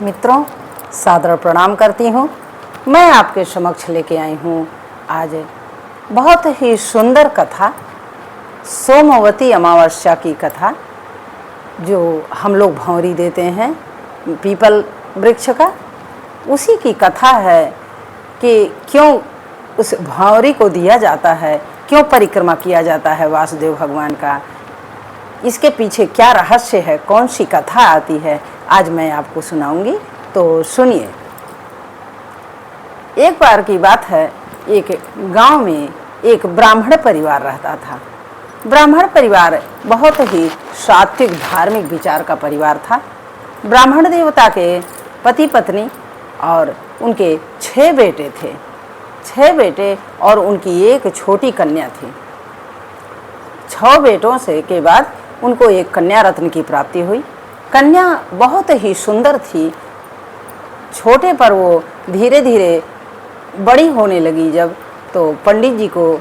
मित्रों, सादर प्रणाम करती हूँ। मैं आपके समक्ष लेके आई हूँ आज बहुत ही सुंदर कथा, सोमवती अमावस्या की कथा, जो हम लोग भौंरी देते हैं पीपल वृक्ष का। उसी की कथा है कि क्यों उस भौंरी को दिया जाता है, क्यों परिक्रमा किया जाता है वासुदेव भगवान का, इसके पीछे क्या रहस्य है, कौन सी कथा आती है, आज मैं आपको सुनाऊंगी। तो सुनिए। एक बार की बात है, एक गांव में एक ब्राह्मण परिवार रहता था। ब्राह्मण परिवार बहुत ही सात्विक धार्मिक विचार का परिवार था। ब्राह्मण देवता के पति पत्नी और उनके 6 बेटे थे। 6 बेटे और उनकी एक छोटी कन्या थी। 6 बेटों से के बाद उनको एक कन्या रत्न की प्राप्ति हुई। कन्या बहुत ही सुंदर थी। छोटे पर वो धीरे धीरे बड़ी होने लगी जब, तो पंडित जी को,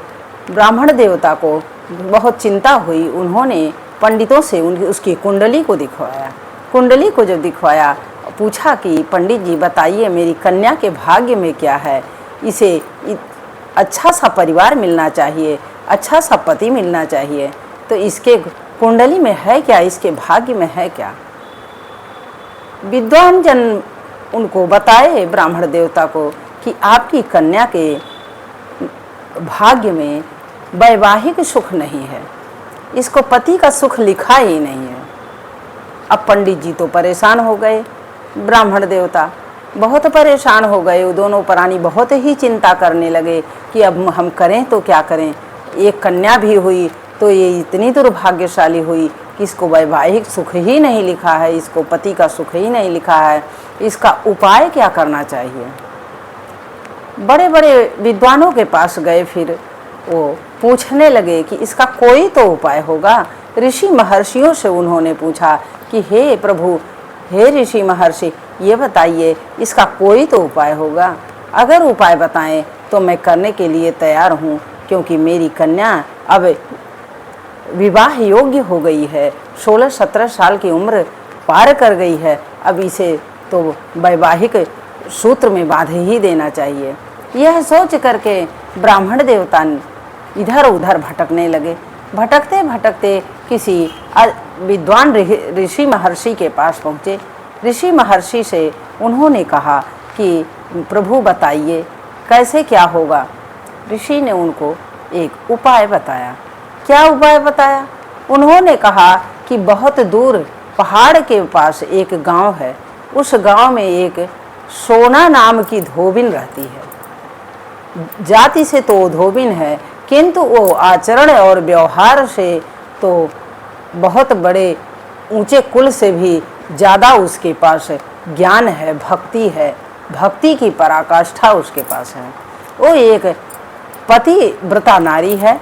ब्राह्मण देवता को बहुत चिंता हुई। उन्होंने पंडितों से उसकी कुंडली को दिखवाया। कुंडली को जब दिखवाया, पूछा कि पंडित जी बताइए, मेरी कन्या के भाग्य में क्या है, इसे अच्छा सा परिवार मिलना चाहिए, अच्छा सा पति मिलना चाहिए, तो इसके कुंडली में है क्या, इसके भाग्य में है क्या। विद्वान जन उनको बताए, ब्राह्मण देवता को, कि आपकी कन्या के भाग्य में वैवाहिक सुख नहीं है, इसको पति का सुख लिखा ही नहीं है। अब पंडित जी तो परेशान हो गए, ब्राह्मण देवता बहुत परेशान हो गए। वो दोनों प्राणी बहुत ही चिंता करने लगे कि अब हम करें तो क्या करें। एक कन्या भी हुई तो ये इतनी दुर्भाग्यशाली हुई कि इसको वैवाहिक सुख ही नहीं लिखा है, इसको पति का सुख ही नहीं लिखा है, इसका उपाय क्या करना चाहिए। बड़े बड़े विद्वानों के पास गए, फिर वो पूछने लगे कि इसका कोई तो उपाय होगा। ऋषि महर्षियों से उन्होंने पूछा कि हे प्रभु, हे ऋषि महर्षि, ये बताइए इसका कोई तो उपाय होगा। अगर उपाय बताएं तो मैं करने के लिए तैयार हूँ, क्योंकि मेरी कन्या अब विवाह योग्य हो गई है, 16-17 साल की उम्र पार कर गई है। अब इसे तो वैवाहिक सूत्र में बांध ही देना चाहिए। यह सोच करके ब्राह्मण देवता इधर उधर भटकने लगे। भटकते भटकते किसी विद्वान ऋषि महर्षि के पास पहुँचे। ऋषि महर्षि से उन्होंने कहा कि प्रभु बताइए कैसे क्या होगा। ऋषि ने उनको एक उपाय बताया। क्या उपाय बताया? उन्होंने कहा कि बहुत दूर पहाड़ के पास एक गांव है। उस गांव में एक सोना नाम की धोबिन रहती है। जाति से तो धोबिन है, किंतु वो आचरण और व्यवहार से तो बहुत बड़े ऊंचे कुल से भी ज़्यादा उसके पास ज्ञान है, भक्ति है, भक्ति की पराकाष्ठा उसके पास है। वो एक पतिव्रता नारी है।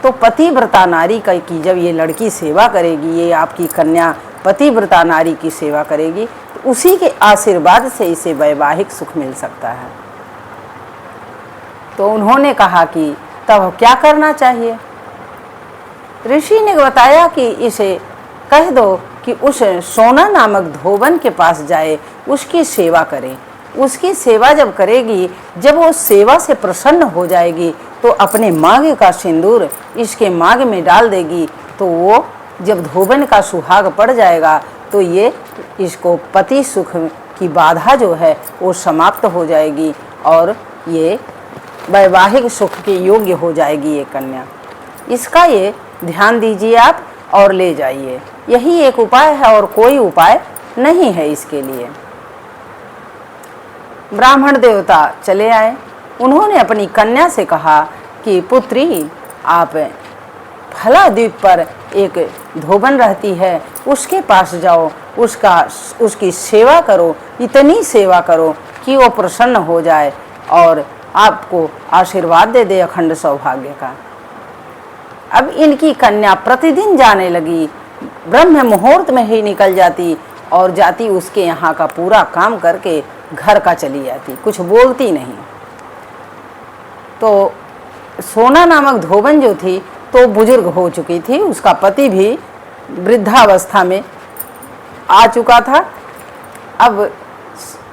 तो पतिव्रता नारी की जब ये लड़की सेवा करेगी, ये आपकी कन्या पतिव्रता नारी की सेवा करेगी, तो उसी के आशीर्वाद से इसे वैवाहिक सुख मिल सकता है। तो उन्होंने कहा कि तब क्या करना चाहिए। ऋषि ने बताया कि इसे कह दो कि उस सोना नामक धोबन के पास जाए, उसकी सेवा करे। उसकी सेवा जब करेगी, जब वो सेवा से प्रसन्न हो जाएगी, तो अपने मांग का सिंदूर इसके मांग में डाल देगी। तो वो जब धोबन का सुहाग पड़ जाएगा, तो ये इसको पति सुख की बाधा जो है वो समाप्त हो जाएगी और ये वैवाहिक सुख के योग्य हो जाएगी ये कन्या। इसका ये ध्यान दीजिए आप और ले जाइए। यही एक उपाय है और कोई उपाय नहीं है इसके लिए। ब्राह्मण देवता चले आए। उन्होंने अपनी कन्या से कहा कि पुत्री, आप फला द्वीप पर एक धोबन रहती है, उसके पास जाओ, उसकी सेवा करो, इतनी सेवा करो कि वो प्रसन्न हो जाए और आपको आशीर्वाद दे दे अखंड सौभाग्य का। अब इनकी कन्या प्रतिदिन जाने लगी, ब्रह्म मुहूर्त में ही निकल जाती और जाती उसके यहाँ का पूरा काम करके घर का चली जाती, कुछ बोलती नहीं। तो सोना नामक धोबन जो थी तो बुजुर्ग हो चुकी थी, उसका पति भी वृद्धावस्था में आ चुका था। अब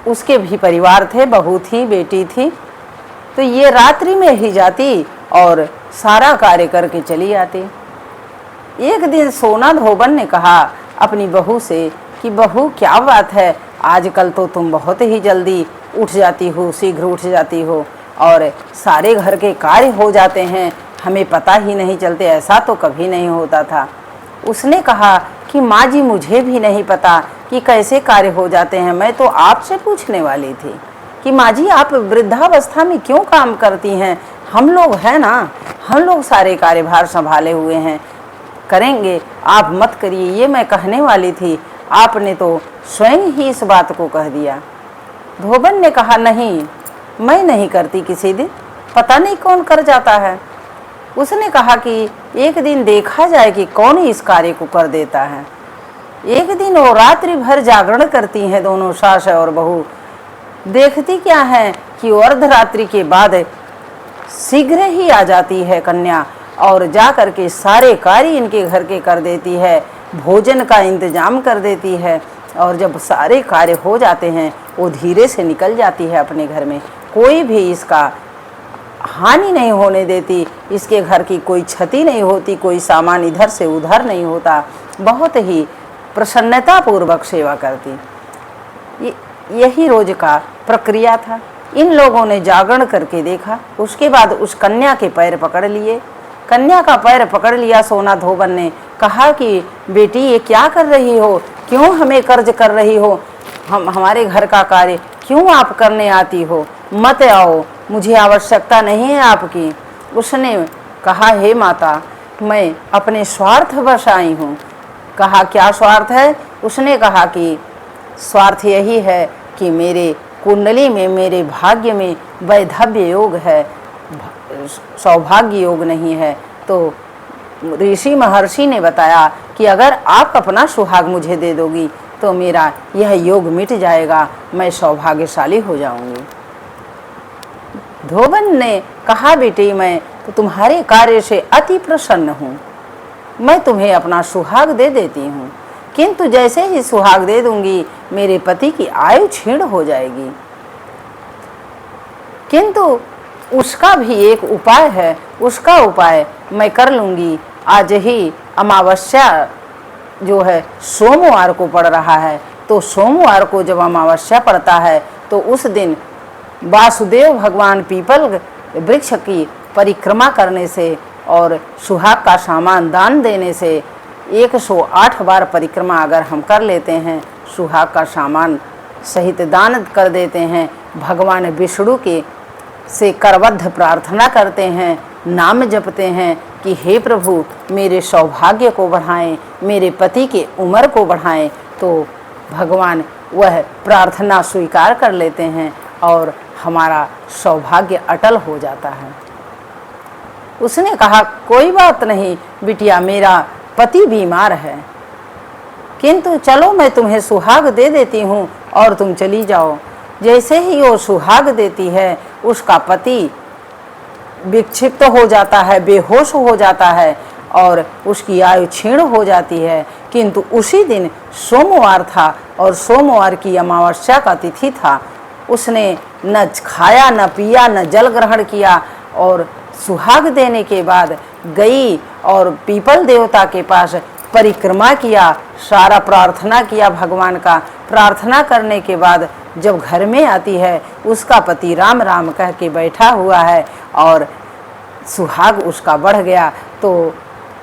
उसके भी परिवार थे, बहू थी, बेटी थी। तो ये रात्रि में ही जाती और सारा कार्य करके चली आती। एक दिन सोना धोबन ने कहा अपनी बहू से कि बहू क्या बात है, आजकल तो तुम बहुत ही जल्दी उठ जाती हो, शीघ्र उठ जाती हो और सारे घर के कार्य हो जाते हैं, हमें पता ही नहीं चलते, ऐसा तो कभी नहीं होता था। उसने कहा कि माँ जी मुझे भी नहीं पता कि कैसे कार्य हो जाते हैं, मैं तो आपसे पूछने वाली थी कि माँ जी आप वृद्धावस्था में क्यों काम करती हैं, हम लोग हैं ना, हम लोग सारे कार्यभार संभाले हुए हैं, करेंगे, आप मत करिए, ये मैं कहने वाली थी, आपने तो स्वयं ही इस बात को कह दिया। धोबन ने कहा नहीं, मैं नहीं करती किसी दिन, पता नहीं कौन कर जाता है। उसने कहा कि एक दिन देखा जाए कि कौन इस कार्य को कर देता है। एक दिन वो रात्रि भर जागरण करती हैं दोनों, सास और बहू। देखती क्या है कि अर्धरात्रि के बाद शीघ्र ही आ जाती है कन्या और जा कर के सारे कार्य इनके घर के कर देती है, भोजन का इंतजाम कर देती है और जब सारे कार्य हो जाते हैं वो धीरे से निकल जाती है अपने घर में। कोई भी इसका हानि नहीं होने देती, इसके घर की कोई क्षति नहीं होती, कोई सामान इधर से उधर नहीं होता, बहुत ही प्रसन्नता पूर्वक सेवा करती। यही रोज का प्रक्रिया था। इन लोगों ने जागरण करके देखा, उसके बाद उस कन्या के पैर पकड़ लिए। कन्या का पैर पकड़ लिया सोना धोबन ने, कहा कि बेटी ये क्या कर रही हो, क्यों हमें कर्ज कर रही हो, हमारे घर का कार्य क्यों आप करने आती हो, मत आओ, मुझे आवश्यकता नहीं है आपकी। उसने कहा हे माता, मैं अपने स्वार्थवश आई हूँ। कहा क्या स्वार्थ है? उसने कहा कि स्वार्थ यही है कि मेरे कुंडली में, मेरे भाग्य में वैधव्य योग है, सौभाग्य योग नहीं है। तो ऋषि महर्षि ने बताया कि अगर आप अपना सुहाग मुझे दे दोगी तो मेरा यह योग मिट जाएगा, मैं सौभाग्यशाली हो जाऊंगी। धोबन ने कहा बेटी मैं तो तुम्हारे कार्य से अति प्रसन्न हूँ, मैं तुम्हें अपना सुहाग दे देती हूँ, किंतु जैसे ही सुहाग दे दूंगी मेरे पति की आयु क्षीण हो जाएगी। किंतु उसका भी एक उपाय है, उसका उपाय मैं कर लूँगी। आज ही अमावस्या जो है सोमवार को पड़ रहा है, तो सोमवार को जब अमावस्या पड़ता है तो उस दिन वासुदेव भगवान पीपल वृक्ष की परिक्रमा करने से और सुहाग का सामान दान देने से 108 बार परिक्रमा अगर हम कर लेते हैं, सुहाग का सामान सहित दान कर देते हैं, भगवान विष्णु के से करबद्ध प्रार्थना करते हैं, नाम जपते हैं कि हे प्रभु मेरे सौभाग्य को बढ़ाएं, मेरे पति के उम्र को बढ़ाएं, तो भगवान वह प्रार्थना स्वीकार कर लेते हैं और हमारा सौभाग्य अटल हो जाता है। उसने कहा कोई बात नहीं बिटिया, मेरा पति बीमार है, किंतु चलो मैं तुम्हें सुहाग दे देती हूँ और तुम चली जाओ। जैसे ही वो सुहाग देती है उसका पति विक्षिप्त हो जाता है, बेहोश हो जाता है और उसकी आयु क्षीण हो जाती है। किंतु उसी दिन सोमवार था और सोमवार की अमावस्या का तिथि था। उसने न खाया, न पिया, न जल ग्रहण किया और सुहाग देने के बाद गई और पीपल देवता के पास परिक्रमा किया, सारा प्रार्थना किया भगवान का। प्रार्थना करने के बाद जब घर में आती है उसका पति राम राम कह के बैठा हुआ है और सुहाग उसका बढ़ गया। तो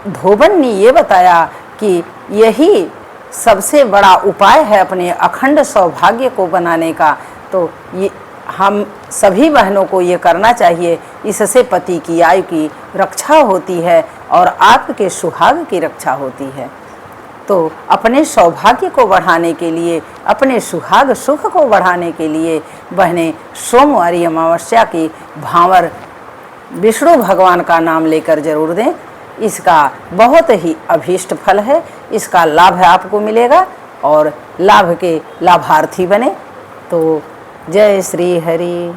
धोबन ने ये बताया कि यही सबसे बड़ा उपाय है अपने अखंड सौभाग्य को बनाने का। तो ये हम सभी बहनों को ये करना चाहिए, इससे पति की आयु की रक्षा होती है और आपके सुहाग की रक्षा होती है। तो अपने सौभाग्य को बढ़ाने के लिए, अपने सुहाग सुख को बढ़ाने के लिए बहनें सोमवारी अमावस्या की भांवर विष्णु भगवान का नाम लेकर जरूर दें। इसका बहुत ही अभीष्ट फल है, इसका लाभ आपको मिलेगा और लाभ के लाभार्थी बने। तो जय श्री हरि।